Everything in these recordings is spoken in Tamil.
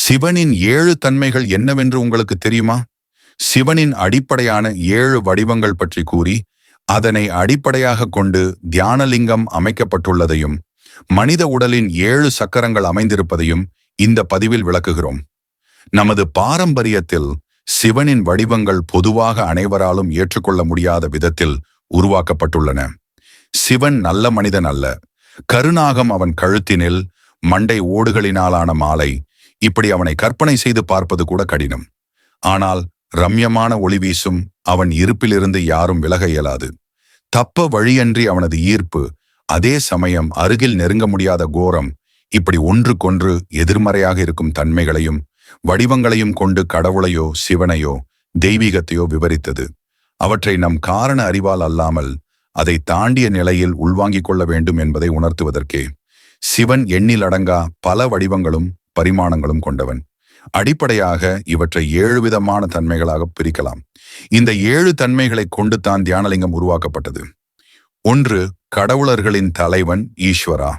சிவனின் 7 தன்மைகள் என்னவென்று உங்களுக்கு தெரியுமா? சிவனின் அடிப்படையான 7 வடிவங்கள் பற்றி கூறி, அதனை அடிப்படையாக கொண்டு தியானலிங்கம் அமைக்கப்பட்டுள்ளதையும், மனித உடலின் 7 சக்கரங்கள் அமைந்திருப்பதையும் இந்த பதிவில் விளக்குகிறோம். நமது பாரம்பரியத்தில் சிவனின் வடிவங்கள் பொதுவாக அனைவராலும் ஏற்றுக்கொள்ள முடியாத விதத்தில் உருவாக்கப்பட்டுள்ளன. சிவன் நல்ல மனிதன் அல்ல. கருநாகம் அவன் கழுத்தினில், மண்டை ஓடுகளினாலான மாலை, இப்படி அவனை கற்பனை செய்து பார்ப்பது கூட கடினம். ஆனால் ரம்யமான ஒளி வீசும் அவன் இருப்பிலிருந்து யாரும் விலக இயலாது. தப்ப வழியன்றி அவனது ஈர்ப்பு, அதே சமயம் அருகில் நெருங்க முடியாத கோரம், இப்படி ஒன்றுக்கொன்று எதிர்மறையாக இருக்கும் தன்மைகளையும் வடிவங்களையும் கொண்டு கடவுளையோ சிவனையோ தெய்வீகத்தையோ விவரித்தது. அவற்றை நம் காரண அறிவால் அல்லாமல் அதை தாண்டிய நிலையில் உள்வாங்கிக் கொள்ள வேண்டும் என்பதை உணர்த்துவதற்கே. சிவன் எண்ணில் அடங்கா பல வடிவங்களும் பரிமாணங்களும் கொண்டவன். அடிப்படையாக இவற்றை 7 விதமான தன்மைகளாக பிரிக்கலாம். இந்த 7 தன்மைகளை கொண்டு தான் தியானலிங்கம் உருவாக்கப்பட்டது. 1. கடவுளர்களின் தலைவன் ஈஸ்வரா.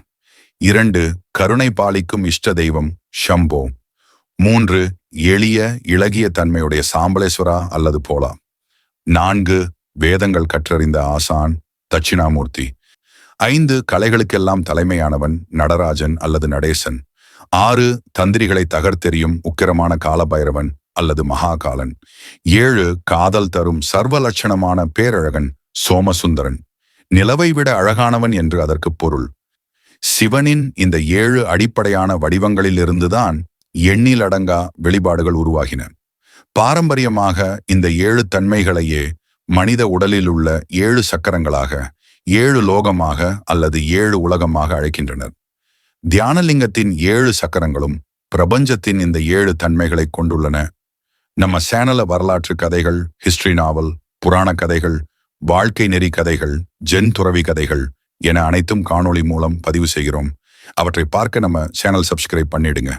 2. கருணை பாலிக்கும் இஷ்ட தெய்வம் ஷம்போ. 3. எளிய இளகிய தன்மையுடைய சாம்பலேஸ்வரா அல்லது போலா. 4. வேதங்கள் கற்றறிந்த ஆசான் தட்சிணாமூர்த்தி. 5. கலைகளுக்கெல்லாம் தலைமையானவன் நடராஜன் அல்லது நடேசன். 6. தந்திரிகளை தகர்த்தெறியும் உக்கிரமான காலபைரவன் அல்லது மகாகாலன். 7. காதல் தரும் சர்வலட்சணமான பேரழகன் சோமசுந்தரன். நிலவை விட அழகானவன் என்று அதற்கு பொருள். சிவனின் இந்த 7 அடிப்படையான வடிவங்களிலிருந்துதான் எண்ணிலடங்கா வெளிப்பாடுகள் உருவாகின. பாரம்பரியமாக இந்த 7 தன்மைகளையே மனித உடலில் உள்ள 7 சக்கரங்களாக, 7 லோகமாக அல்லது 7 உலகமாக அழைக்கின்றனர். தியானலிங்கத்தின் 7 சக்கரங்களும் பிரபஞ்சத்தின் இந்த 7 தன்மைகளை கொண்டுள்ளன. நம்ம சேனல வரலாற்று கதைகள், ஹிஸ்டரி நாவல், புராண கதைகள், வாழ்க்கை நெறி கதைகள், ஜென் துறவி கதைகள் என அனைத்தும் காணொளி மூலம் பதிவு செய்கிறோம். அவற்றை பார்க்க நம்ம சேனல் சப்ஸ்கிரைப் பண்ணிடுங்க.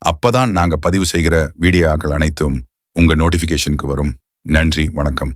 அப்பதான் நாங்க பதிவு செய்கிற வீடியோக்கள் அனைத்தும் உங்க நோட்டிபிகேஷனுக்கு வரும். நன்றி, வணக்கம்.